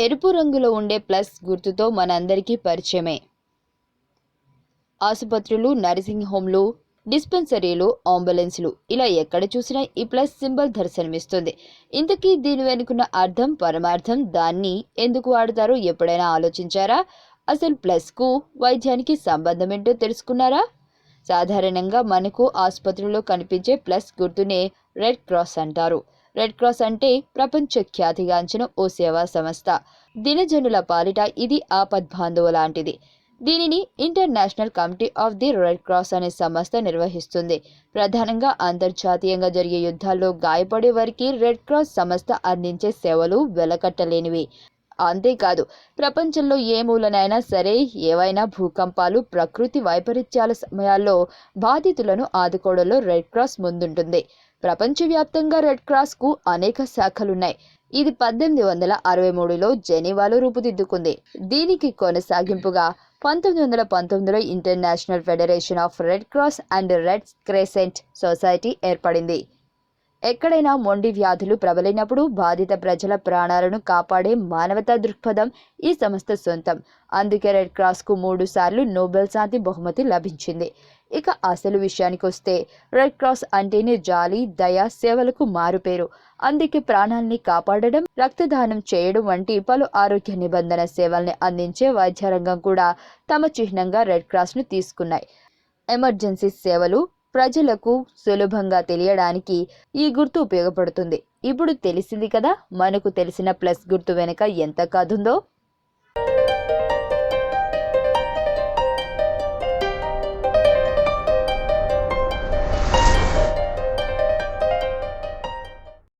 ఎరుపు రంగులో ఉండే ప్లస్ గుర్తుతో మనందరికీ పరిచయమే. ఆసుపత్రులు, నర్సింగ్ హోంలు, డిస్పెన్సరీలు, అంబులెన్స్లు ఇలా ఎక్కడ చూసినా ఈ ప్లస్ సింబల్ దర్శనమిస్తుంది. ఇంతకీ దీని వెనుకున్న అర్థం, పరమార్థం, దాన్ని ఎందుకు వాడతారో ఎప్పుడైనా ఆలోచించారా? అసలు ప్లస్కు వైద్యానికి సంబంధం ఏంటో తెలుసుకున్నారా? సాధారణంగా మనకు ఆసుపత్రిలో కనిపించే ప్లస్ గుర్తునే రెడ్ క్రాస్ అంటారు. రెడ్ క్రాస్ అంటే ప్రపంచ ఖ్యాతిగాంచిన ఓ సేవా సంస్థ. దినజనుల పాలిట ఇది ఆపద్బాంధవ లాంటిది. దీనిని international committee of the red cross అనే సంస్థ నిర్వహిస్తుంది. ప్రధానంగా అంతర్జాతీయంగా జరిగే యుద్ధాల్లో గాయపడే వారికి రెడ్ క్రాస్ సంస్థ అందించే సేవలు వెలకట్టలేనివి. అంతేకాదు, ప్రపంచంలో ఏ మూలనైనా సరే ఏవైనా భూకంపాలు, ప్రకృతి వైపరీత్యాల సమయాల్లో బాధితులను ఆదుకోవడంలో రెడ్ క్రాస్ ముందుంటుంది. ప్రపంచవ్యాప్తంగా రెడ్ క్రాస్కు అనేక శాఖలున్నాయి. ఇది 1863లో జెనీవాలో రూపుదిద్దుకుంది. దీనికి కొనసాగింపుగా 1919లో international federation of red cross and red crescent society ఏర్పడింది. ఎక్కడైనా మొండి వ్యాధులు ప్రబలినప్పుడు బాధిత ప్రజల ప్రాణాలను కాపాడే మానవతా దృక్పథం ఈ సంస్థ సొంతం. అందుకే రెడ్ క్రాస్కు 3 సార్లు నోబెల్ శాంతి బహుమతి లభించింది. ఇక అసలు విషయానికి వస్తే రెడ్ క్రాస్ అంటేనే జాలి, దయ, సేవలకు మారుపేరు. అందుకే ప్రాణాల్ని కాపాడడం, రక్తదానం చేయడం వంటి పలు ఆరోగ్య నిబంధన సేవల్ని అందించే వైద్యరంగం కూడా తమ చిహ్నంగా రెడ్ క్రాస్ను తీసుకున్నాయి. ఎమర్జెన్సీ సేవలు ప్రజలకు సులభంగా తెలియడానికి ఈ గుర్తు ఉపయోగపడుతుంది. ఇప్పుడు తెలిసింది కదా మనకు తెలిసిన ప్లస్ గుర్తు వెనుక ఎంత కథ ఉందో.